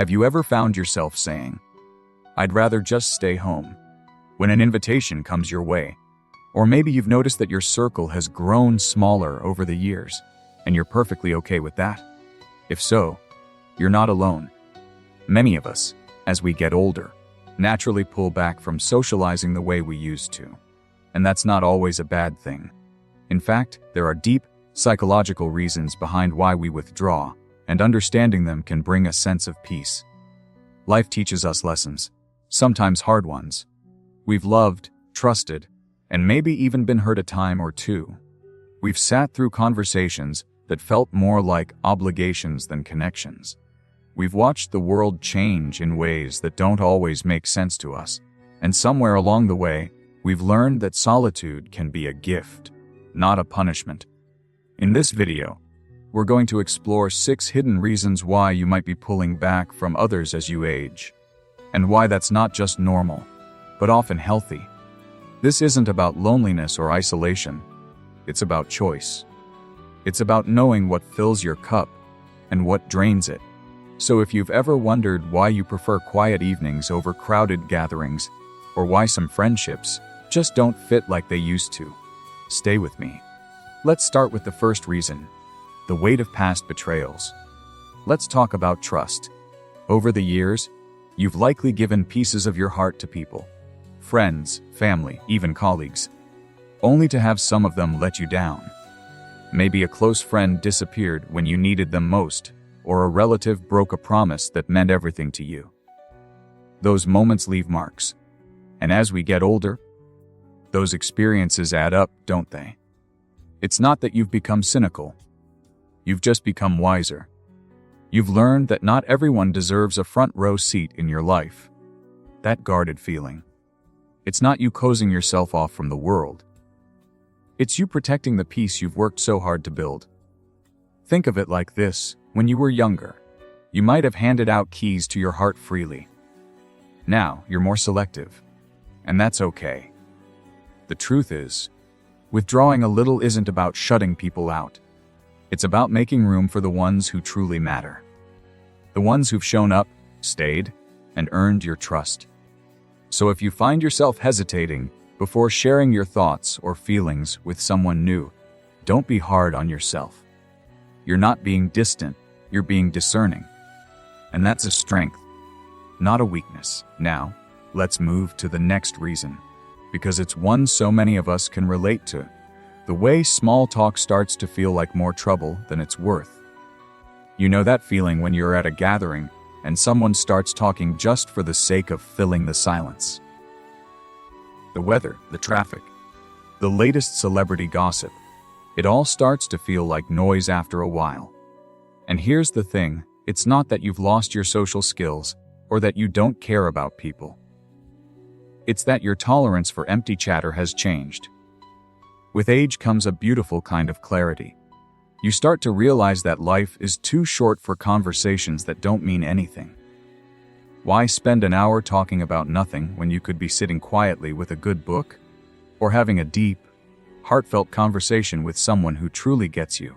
Have you ever found yourself saying, "I'd rather just stay home," when an invitation comes your way? Or maybe you've noticed that your circle has grown smaller over the years, and you're perfectly okay with that. If so, you're not alone. Many of us, as we get older, naturally pull back from socializing the way we used to. And that's not always a bad thing. In fact, there are deep, psychological reasons behind why we withdraw, and understanding them can bring a sense of peace. Life teaches us lessons, sometimes hard ones. We've loved, trusted, and maybe even been hurt a time or two. We've sat through conversations that felt more like obligations than connections. We've watched the world change in ways that don't always make sense to us, and somewhere along the way, we've learned that solitude can be a gift, not a punishment. In this video, we're going to explore 6 hidden reasons why you might be pulling back from others as you age, and why that's not just normal, but often healthy. This isn't about loneliness or isolation. It's about choice. It's about knowing what fills your cup and what drains it. So if you've ever wondered why you prefer quiet evenings over crowded gatherings, or why some friendships just don't fit like they used to, stay with me. Let's start with the first reason: the weight of past betrayals. Let's talk about trust. Over the years, you've likely given pieces of your heart to people, friends, family, even colleagues, only to have some of them let you down. Maybe a close friend disappeared when you needed them most, or a relative broke a promise that meant everything to you. Those moments leave marks. And as we get older, those experiences add up, don't they? It's not that you've become cynical. You've just become wiser. You've learned that not everyone deserves a front row seat in your life. That guarded feeling. It's not you closing yourself off from the world. It's you protecting the peace you've worked so hard to build. Think of it like this: when you were younger, you might have handed out keys to your heart freely. Now, you're more selective. And that's okay. The truth is, withdrawing a little isn't about shutting people out. It's about making room for the ones who truly matter. The ones who've shown up, stayed, and earned your trust. So if you find yourself hesitating before sharing your thoughts or feelings with someone new, don't be hard on yourself. You're not being distant, you're being discerning. And that's a strength, not a weakness. Now, let's move to the next reason, because it's one so many of us can relate to: the way small talk starts to feel like more trouble than it's worth. You know that feeling when you're at a gathering and someone starts talking just for the sake of filling the silence. The weather, the traffic, the latest celebrity gossip. It all starts to feel like noise after a while. And here's the thing: it's not that you've lost your social skills or that you don't care about people. It's that your tolerance for empty chatter has changed. With age comes a beautiful kind of clarity. You start to realize that life is too short for conversations that don't mean anything. Why spend an hour talking about nothing when you could be sitting quietly with a good book, or having a deep, heartfelt conversation with someone who truly gets you?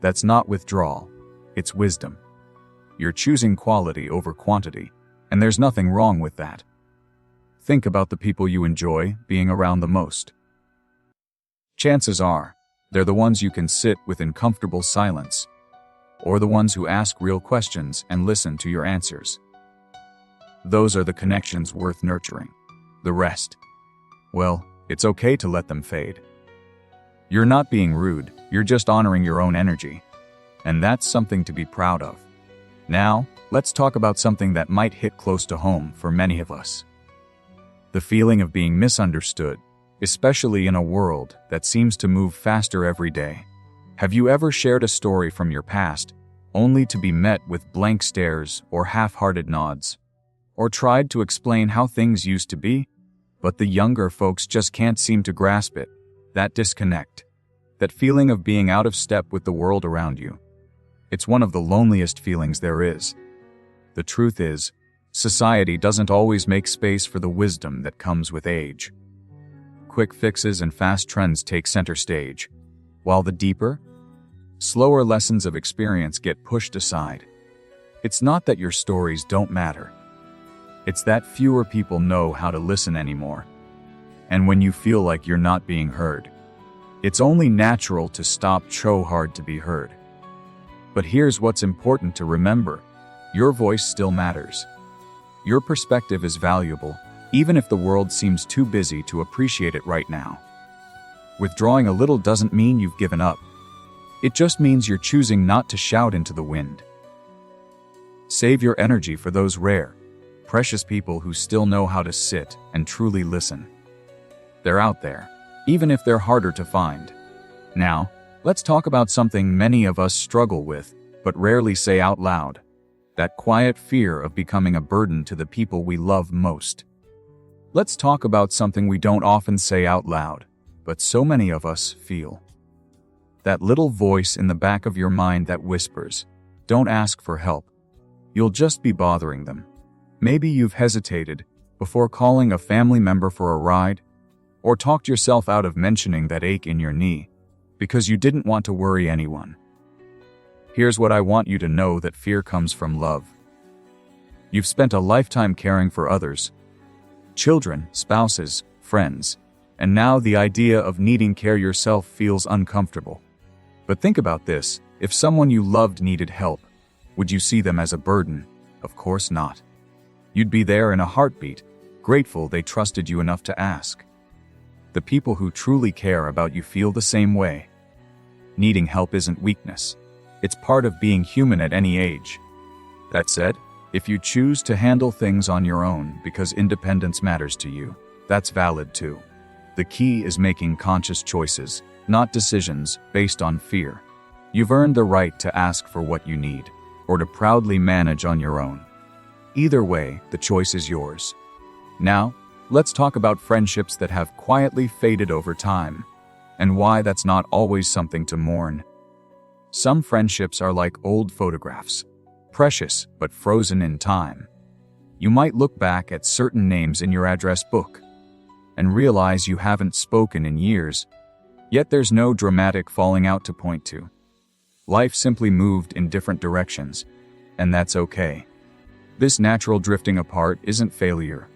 That's not withdrawal, it's wisdom. You're choosing quality over quantity, and there's nothing wrong with that. Think about the people you enjoy being around the most. Chances are, they're the ones you can sit with in comfortable silence, or the ones who ask real questions and listen to your answers. Those are the connections worth nurturing. The rest, well, it's okay to let them fade. You're not being rude, you're just honoring your own energy. And that's something to be proud of. Now, let's talk about something that might hit close to home for many of us. The feeling of being misunderstood, especially in a world that seems to move faster every day. Have you ever shared a story from your past, only to be met with blank stares or half-hearted nods? Or tried to explain how things used to be, but the younger folks just can't seem to grasp it? That disconnect, that feeling of being out of step with the world around you. It's one of the loneliest feelings there is. The truth is, society doesn't always make space for the wisdom that comes with age. Quick fixes and fast trends take center stage, while the deeper, slower lessons of experience get pushed aside. It's not that your stories don't matter. It's that fewer people know how to listen anymore. And when you feel like you're not being heard, it's only natural to stop so hard to be heard. But here's what's important to remember. Your voice still matters. Your perspective is valuable, even if the world seems too busy to appreciate it right now. Withdrawing a little doesn't mean you've given up. It just means you're choosing not to shout into the wind. Save your energy for those rare, precious people who still know how to sit and truly listen. They're out there, even if they're harder to find. Now, let's talk about something many of us struggle with, but rarely say out loud. That quiet fear of becoming a burden to the people we love most. Let's talk about something we don't often say out loud, but so many of us feel. That little voice in the back of your mind that whispers, "Don't ask for help. You'll just be bothering them." Maybe you've hesitated before calling a family member for a ride, or talked yourself out of mentioning that ache in your knee, because you didn't want to worry anyone. Here's what I want you to know: that fear comes from love. You've spent a lifetime caring for others, children, spouses, friends, and now the idea of needing care yourself feels uncomfortable. But think about this: if someone you loved needed help, would you see them as a burden? Of course not. You'd be there in a heartbeat, grateful they trusted you enough to ask. The people who truly care about you feel the same way. Needing help isn't weakness. It's part of being human at any age. That said, if you choose to handle things on your own because independence matters to you, that's valid too. The key is making conscious choices, not decisions based on fear. You've earned the right to ask for what you need, or to proudly manage on your own. Either way, the choice is yours. Now, let's talk about friendships that have quietly faded over time, and why that's not always something to mourn. Some friendships are like old photographs, precious but frozen in time. You might look back at certain names in your address book and realize you haven't spoken in years, yet there's no dramatic falling out to point to. Life simply moved in different directions, and that's okay. This natural drifting apart isn't failure.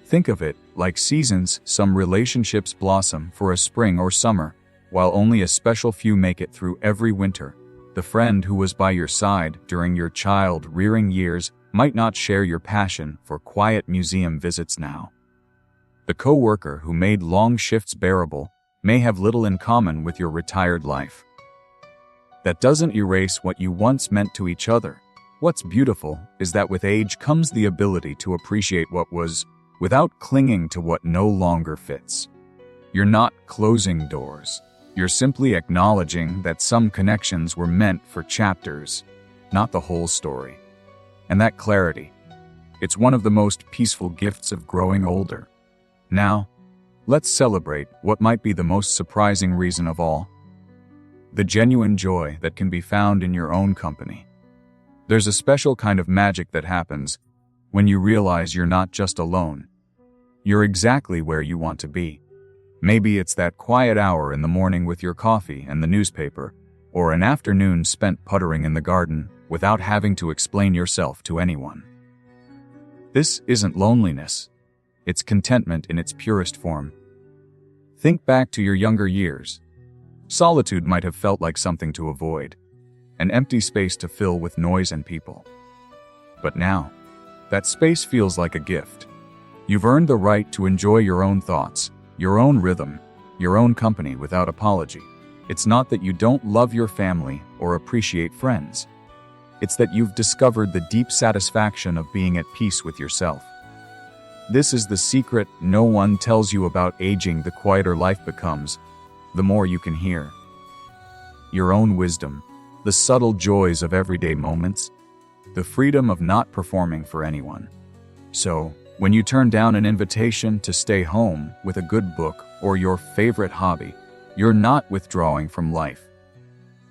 Think of it like seasons. Some relationships blossom for a spring or summer, while only a special few make it through every winter. The friend who was by your side during your child-rearing years might not share your passion for quiet museum visits now. The coworker who made long shifts bearable may have little in common with your retired life. That doesn't erase what you once meant to each other. What's beautiful is that with age comes the ability to appreciate what was, without clinging to what no longer fits. You're not closing doors. You're simply acknowledging that some connections were meant for chapters, not the whole story. And that clarity, it's one of the most peaceful gifts of growing older. Now, let's celebrate what might be the most surprising reason of all: the genuine joy that can be found in your own company. There's a special kind of magic that happens when you realize you're not just alone. You're exactly where you want to be. Maybe it's that quiet hour in the morning with your coffee and the newspaper, or an afternoon spent puttering in the garden without having to explain yourself to anyone. This isn't loneliness. It's contentment in its purest form. Think back to your younger years. Solitude might have felt like something to avoid, an empty space to fill with noise and people. But now, that space feels like a gift. You've earned the right to enjoy your own thoughts, your own rhythm, your own company without apology. It's not that you don't love your family or appreciate friends. It's that you've discovered the deep satisfaction of being at peace with yourself. This is the secret no one tells you about aging. The quieter life becomes, the more you can hear your own wisdom, the subtle joys of everyday moments, the freedom of not performing for anyone. So, when you turn down an invitation to stay home with a good book or your favorite hobby, you're not withdrawing from life.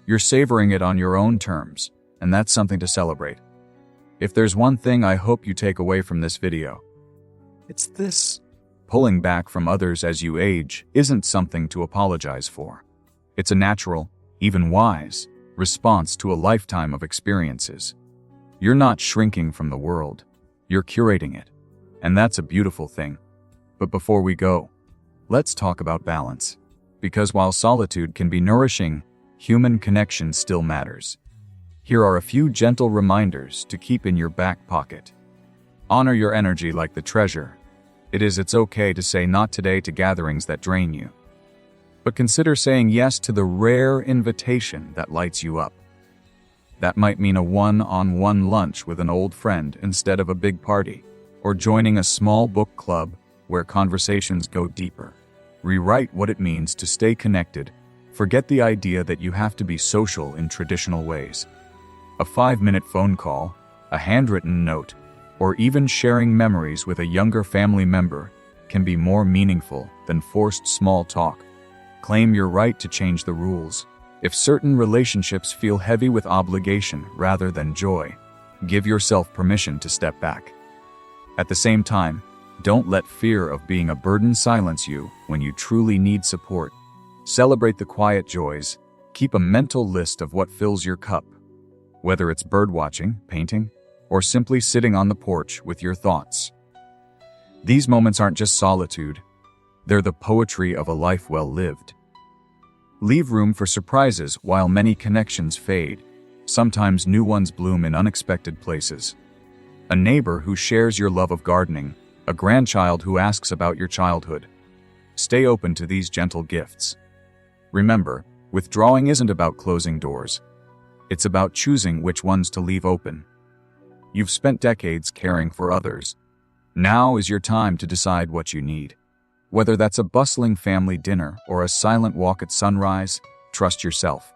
You're savoring it on your own terms, and that's something to celebrate. If there's one thing I hope you take away from this video, it's this: pulling back from others as you age isn't something to apologize for. It's a natural, even wise, response to a lifetime of experiences. You're not shrinking from the world, you're curating it. And that's a beautiful thing. But before we go, let's talk about balance. Because while solitude can be nourishing, human connection still matters. Here are a few gentle reminders to keep in your back pocket. Honor your energy like the treasure. It's okay to say not today to gatherings that drain you. But consider saying yes to the rare invitation that lights you up. That might mean a one-on-one lunch with an old friend instead of a big party, or joining a small book club where conversations go deeper. Rewrite what it means to stay connected. Forget the idea that you have to be social in traditional ways. A 5-minute phone call, a handwritten note, or even sharing memories with a younger family member can be more meaningful than forced small talk. Claim your right to change the rules. If certain relationships feel heavy with obligation rather than joy, give yourself permission to step back. At the same time, don't let fear of being a burden silence you when you truly need support. Celebrate the quiet joys. Keep a mental list of what fills your cup, whether it's birdwatching, painting, or simply sitting on the porch with your thoughts. These moments aren't just solitude, they're the poetry of a life well lived. Leave room for surprises while many connections fade. Sometimes new ones bloom in unexpected places. A neighbor who shares your love of gardening, a grandchild who asks about your childhood. Stay open to these gentle gifts. Remember, withdrawing isn't about closing doors. It's about choosing which ones to leave open. You've spent decades caring for others. Now is your time to decide what you need. Whether that's a bustling family dinner or a silent walk at sunrise, trust yourself.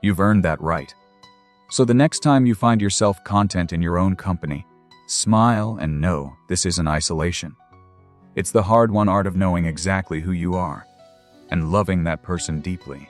You've earned that right. So the next time you find yourself content in your own company, smile and know this isn't isolation. It's the hard-won art of knowing exactly who you are and loving that person deeply.